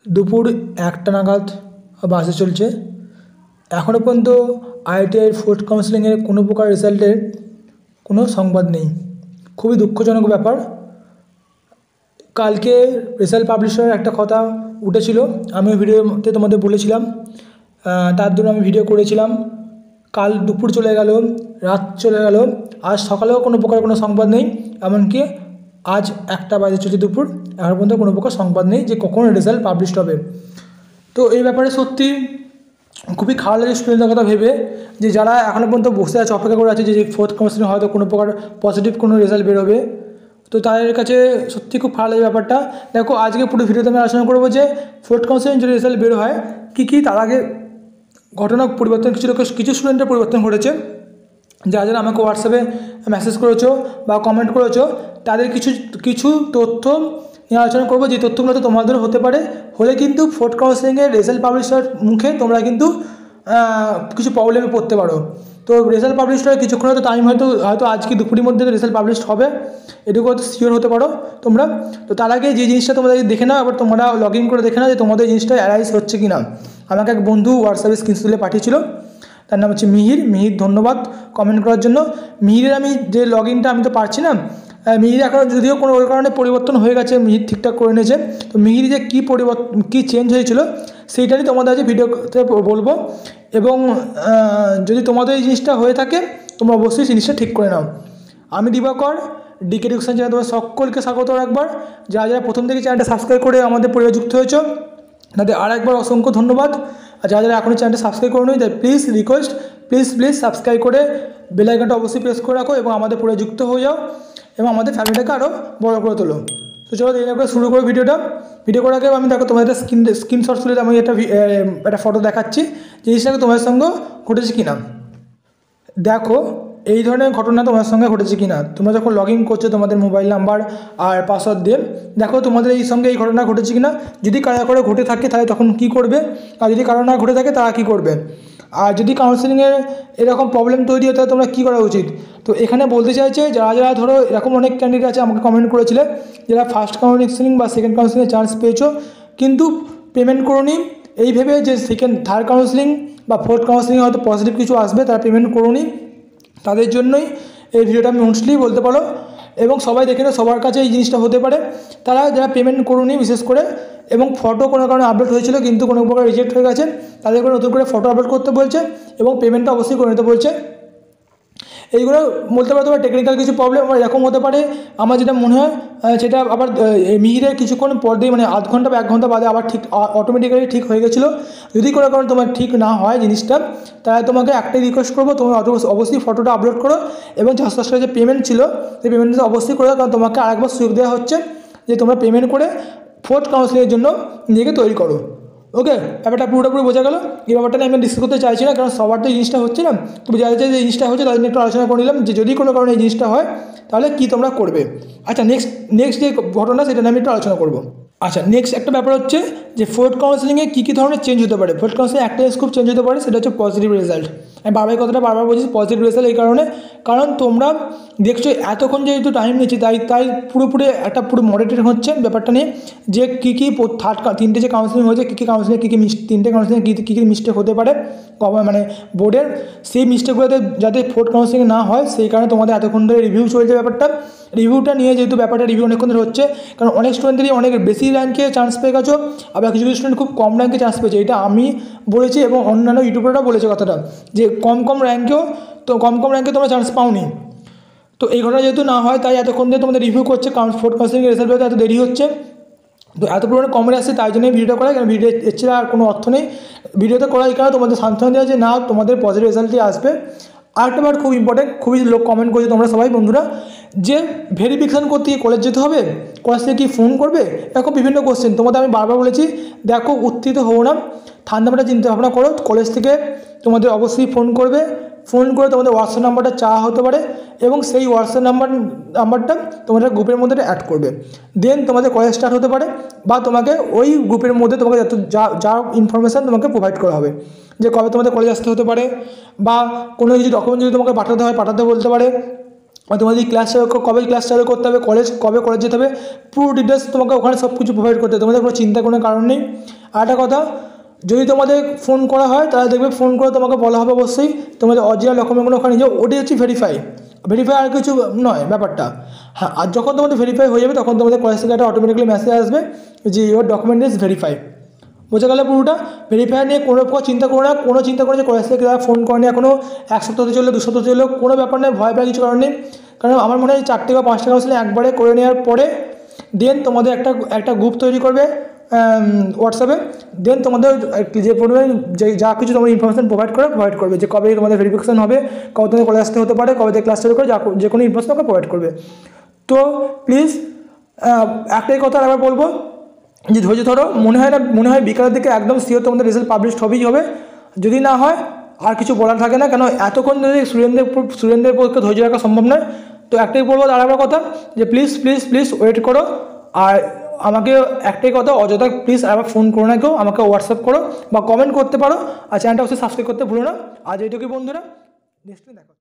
দুপুর 1টা নাগাদ বাসে চলছে। এখনও পর্যন্ত আইটিআইয়ের ফোর্থ কাউন্সেলিংয়ের কোনো প্রকার রেজাল্টের কোনো সংবাদ নেই। খুবই দুঃখজনক ব্যাপার। কালকে রেজাল্ট পাবলিশের একটা কথা উঠেছিল, আমি ভিডিওতে তোমাদের বলেছিলাম, তার জন্য আমি ভিডিও করেছিলাম। কাল দুপুর চলে গেল, রাত চলে গেল, আজ সকালেও কোনো প্রকার কোনো সংবাদ নেই। এমনকি আজ 1টা বাজে চলছে দুপুর, এখন পর্যন্ত কোনো প্রকার সংবাদ নেই যে কখন রেজাল্ট পাবলিশ হবে। তো এই ব্যাপারে সত্যি খুবই খারাপ লাগে স্টুডেন্টদের কথা ভেবে, যে যারা এখনও পর্যন্ত বসে আছে, অপেক্ষা করে আছে যে ফোর্থ কাউন্সিলিং হয়তো কোনো প্রকার পজিটিভ কোনো রেজাল্ট বেরোবে। তো তাদের কাছে সত্যি খুব খারাপ লাগে ব্যাপারটা। দেখো, আজকে পুরো ভিডিওতে আমি আলোচনা করবো যে ফোর্থ কাউন্সিলিং যদি রেজাল্ট বের হয় কী তার আগে ঘটনা পরিবর্তন, কিছু স্টুডেন্টের পরিবর্তন ঘটেছে। যারা যারা আমাকে হোয়াটসঅ্যাপে মেসেজ করেছো বা কমেন্ট করেছো, তাদের কিছু তথ্য নিয়ে আলোচনা করবো, যে তথ্যগুলো তো তোমাদের হতে পারে, হলে কিন্তু ফোর্থ কাউন্সিলিংয়ের রেজাল্ট পাবলিশের মুখে তোমরা কিন্তু কিছু প্রবলেমে পড়তে পারো। তো রেজাল্ট পাবলিশ হয়ে কিছুক্ষণ হয়তো টাইম, হয়তো আজকে দুপুরের মধ্যে রেজাল্ট পাবলিশ হবে, এটুকু হয়তো শিওর হতে পারো তোমরা। তো তার আগে যে জিনিসটা তোমাদের দেখে নাও, এবার তোমরা লগ ইন করে দেখে নাও যে তোমাদের জিনিসটা অ্যারাইজ হচ্ছে কি না। আমাকে এক বন্ধু হোয়াটসঅ্যাপে স্ক্রিনশট তুলে পাঠিয়েছিল, তার নাম হচ্ছে মিহির। ধন্যবাদ কমেন্ট করার জন্য। মিহিরের আমি যে লগ ইনটা আমি তো পারছি না, মিহির এখন যদিও কোনো ওই কারণে পরিবর্তন হয়ে গেছে, মিহির ঠিকঠাক করে নিয়েছে। তো মিহির যে কী চেঞ্জ হয়েছিল সেইটাই তোমাদের আজ ভিডিওতে বলবো। এবং যদি তোমাদের এই জিনিসটা হয়ে থাকে তোমরা অবশ্যই জিনিসটা ঠিক করে নাও। আমি দিবাকর, ডিকে এডুকেশন চ্যানেল তোমার সকলকে স্বাগত একবার। যারা যারা প্রথম থেকে চ্যানেলটা সাবস্ক্রাইব করে আমাদের পরিবারে যুক্ত হয়েছ, তাদের আর একবার অসংখ্য ধন্যবাদ। আর যারা যারা এখনও চ্যানেলটা সাবস্ক্রাইব করে নি, তাই প্লিজ রিকোয়েস্ট, প্লিজ সাবস্ক্রাইব করে বেল আইকনটা অবশ্যই প্রেস করে রাখো এবং আমাদের পরিবারে যুক্ত হয়ে যাও এবং আমাদের ফ্যামিলিটাকে আরও বড় করে তোলো। তো চলো দেরি না করে শুরু করো ভিডিও করার আগে আমি দেখো তোমাদের স্ক্রিনশট তুলে আমি একটা ফটো দেখাচ্ছি, জিনিসটাকে তোমাদের সঙ্গে ঘটেছে কিনা। দেখো এই ধরনের ঘটনা তোমার সঙ্গে ঘটেছে কিনা। তোমরা যখন লগ ইন করছো তোমাদের মোবাইল নাম্বার আর পাসওয়ার্ড দিয়ে, দেখো তোমাদের এই সঙ্গে এই ঘটনা ঘটেছে কিনা। যদি কারো করে ঘটে থাকে তাহলে তখন কী করবে, আর যদি কারো না ঘটে থাকে তারা কী করবে, আর যদি কাউন্সেলিংয়ের এরকম প্রবলেম তৈরি হয় তাহলে তোমরা কী করা উচিত। তো এখানে বলতে চাইছে, যারা যারা ধরো এরকম অনেক ক্যান্ডিডেট আছে আমাকে কমেন্ট করেছিলে, যারা ফার্স্ট কাউন্সেলিং বা সেকেন্ড কাউন্সেলিংয়ে চান্স পেয়েছো কিন্তু পেমেন্ট করোনি, এই ভেবে যে থার্ড কাউন্সেলিং বা ফোর্থ কাউন্সেলিংয়ে হয়তো পজিটিভ কিছু আসবে, তারা পেমেন্ট করোনি, তাদের জন্যই এই ভিডিওটা আমি মোস্টলি বলতে পারো। এবং সবাই দেখে না, সবার কাছে এই জিনিসটা হতে পারে। তারা যারা পেমেন্ট করুনি বিশেষ করে, এবং ফটো কোনো কারণে আপলোড হয়েছিল কিন্তু কোনো প্রকার রিজেক্ট হয়ে গেছে, তাদের করে নতুন করে ফটো আপলোড করতে বলছে এবং পেমেন্টটা অবশ্যই করে নিতে বলছে। এইগুলো বলতে পারতে পারে টেকনিক্যাল কিছু প্রবলেম আমার এরকম হতে পারে। আমার যেটা মনে হয় সেটা আবার মিহিরের কিছুক্ষণ পর দিয়ে, মানে আধ ঘন্টা বা 1 ঘন্টা বাদে আবার ঠিক অটোমেটিক্যালি ঠিক হয়ে গেছিলো। যদি কোনো কারণে তোমার ঠিক না হয় জিনিসটা, তাহলে তোমাকে একটাই রিকোয়েস্ট করবো, তোমরা অবশ্যই ফটোটা আপলোড করো এবং 600 টাকা যে পেমেন্ট ছিল সেই পেমেন্টটা অবশ্যই করে দাও, কারণ তোমাকে আরেকবার সুযোগ দেওয়া হচ্ছে যে তোমরা পেমেন্ট করে ফোর্থ কাউন্সিলিংয়ের জন্য নিজেকে তৈরি করো। ওকে, ব্যাপারটা পুরোপুরি বোঝা গেল। এই ব্যাপারটা নিয়ে আমি ডিসকাস করতে চাইছি না, কারণ সবার তো এই জিনিসটা হচ্ছে না। তবে যাদের যে জিনিসটা হচ্ছে তাদের নিয়ে একটু আলোচনা করে নিলাম, যে যদি কোনো কারণে এই জিনিসটা হয় তাহলে কী তোমরা করবে। আচ্ছা, নেক্সট যে ঘটনা সেটা নিয়ে আমি একটু আলোচনা করবো। আচ্ছা, নেক্সট একটা ব্যাপার হচ্ছে যে ফোর্থ কাউন্সেলিংয়ে কী ধরনের চেঞ্জ হতে পারে। ফোর্থ কাউন্সেলিং একটা খুব চেঞ্জ হতে পারে, সেটা হচ্ছে পজিটিভ রেজাল্ট। আমি বারবার বলছি পজিটিভ রেজাল্ট, এই কারণ তোমরা দেখছো এতক্ষণ যেহেতু টাইম নিচ্ছি, তাই পুরোপুরি একটা পুরো মডারেটেড হচ্ছে ব্যাপারটা নিয়ে, যে কী তিনটে যে কাউন্সেলিং হয়েছে, তিনটে কাউন্সেলিং কী মিস্টেক হতে পারে মানে বোর্ডের, সেই মিস্টেকগুলোতে যাতে ফোর্থ কাউন্সেলিং না হয় সেই কারণে তোমাদের এতক্ষণ ধরে রিভিউ চলছে। রিভিউটা নিয়ে যেহেতু ব্যাপারটা রিভিউ অনেকক্ষণ ধরে হচ্ছে, কারণ অনেক স্টুডেন্টদেরই অনেক বেশি র্যাঙ্কে চান্স পেয়ে গেছো, আবার কিছু স্টুডেন্ট খুব কম র্যাঙ্কে চান্স পেয়েছে। এটা আমি বলেছি এবং অন্যান্য ইউটিউবাররাও বলেছে কথাটা, যে কম র্যাঙ্কে তোমরা চান্স পাওনি। তো এই ঘটনা যেহেতু না হয় তাই এতক্ষণ ধরে তোমাদের রিভিউ করছে, কারণ ফোর্থ কাউন্সেলিং রেজাল্ট পেতে এত দেরি হচ্ছে। তো এত পরিমাণে কমেন্ট আসছে, তাই জন্যই ভিডিওটা করা, কারণ ভিডিও এছাড়া আর কোনো অর্থ নেই। ভিডিওতে করা এই কারণে তোমাদের সান্ত্বনা দেওয়া যে না, তোমাদের পজিটিভ রেজাল্টই আসবে। আরেকটা বার খুব ইম্পর্টেন্ট, খুবই লোক কমেন্ট করছে তোমরা সবাই বন্ধুরা, যে ভেরিফিকেশান করতে গিয়ে কলেজ যেতে হবে, কলেজ থেকে কি ফোন করবে, এরকম বিভিন্ন কোশ্চেন। তোমাদের আমি বারবার বলেছি, দেখো উত্তেজিত হবো না, ঠান্ডা মাথায় চিন্তা ভাবনা করো। কলেজ থেকে তোমাদের অবশ্যই ফোন করে তোমাদের হোয়াটসঅ্যাপ নাম্বারটা চাওয়া হতে পারে এবং সেই হোয়াটসঅ্যাপ নাম্বারটা তোমাদের গ্রুপের মধ্যে অ্যাড করবে। দেন তোমাদের কলেজ স্টার্ট হতে পারে, বা তোমাকে ওই গ্রুপের মধ্যে তোমাকে যা ইনফরমেশান তোমাকে প্রোভাইড করা হবে, যে কবে তোমাদের কলেজ আসতে হতে পারে, বা কোনো কিছু ডকুমেন্ট যদি তোমাকে পাঠাতে হয় পাঠাতে বলতে পারে, তোমাদের ক্লাস কবে ক্লাস চালু করতে হবে, কবে কলেজ যেতে হবে, পুরো ডিটেলস তোমাকে ওখানে সব কিছু প্রোভাইড করতে হবে, তোমাদের কোনো চিন্তা কোনো কারণ নেই। আর একটা কথা, যদি তোমাদের ফোন করা হয় তাহলে দেখবে ফোন করে তোমাকে বলা হবে অবশ্যই তোমাদের অরিজিনাল ডকুমেন্টগুলো ওখানে নিয়ে যাও, ওটাই হচ্ছে ভেরিফাই আর কিছু নয় ব্যাপারটা। হ্যাঁ, আর যখন তোমাদের ভেরিফাই হয়ে যাবে তখন তোমাদের কলেজ থেকে একটা অটোমেটিক্যালি মেসেজ আসবে যে ইওর ডকুমেন্ট ইজ ভেরিফাই। বোঝা গেলে পুরোটা। ভেরিফাই নিয়ে কোনো চিন্তা করো না, চিন্তা করে যে কলেজ থেকে ফোন করেনি এখনও 1 সপ্তাহ চললো 2 সপ্তাহ চললো, কোনো ব্যাপার নেই, ভয় পাওয়ার কিছু কারণ নেই। কারণ আমার মনে হয় 4 বা 5 কাউন্সেলিং একবারে করে নেওয়ার পরে দেন তোমাদের একটা গ্রুপ তৈরি করবে হোয়াটসঅ্যাপে, দেন তোমাদের যে পরিমাণ যা কিছু তোমার ইনফরমেশন প্রোভাইড করবে যে কবে তোমাদের ভেরিফিকেশন হবে, কবে তোমাদের কলেজ আসতে হতে পারে, কবে থেকে ক্লাস শুরু করে, যে কোনো ইনফরমেশন তোমাকে প্রোভাইড করবে। তো প্লিজ একটাই কথা আবার বলবো যে ধৈর্য ধরো। মনে হয় বিকালের দিকে একদম শিওর তোমাদের রেজাল্ট পাবলিশ হবে। যদি না হয় আর কিছু বলার থাকে না, কেন এতক্ষণ ধরে স্টুডেন্টদের পক্ষে ধৈর্য রাখা সম্ভব নয়। তো একটাই বলবো আরেকবার কথা যে প্লিজ ওয়েট করো। আর আমাকে একটাই কথা, অযথা প্লিজ আবার ফোন করো না, কেউ আমাকে হোয়াটসঅ্যাপ করো বা কমেন্ট করতে পারো। আর চ্যানেলটা অবশ্যই সাবস্ক্রাইব করতে ভুলো না। আজ এইটুকুই বন্ধুরা, নেক্সট দেখো।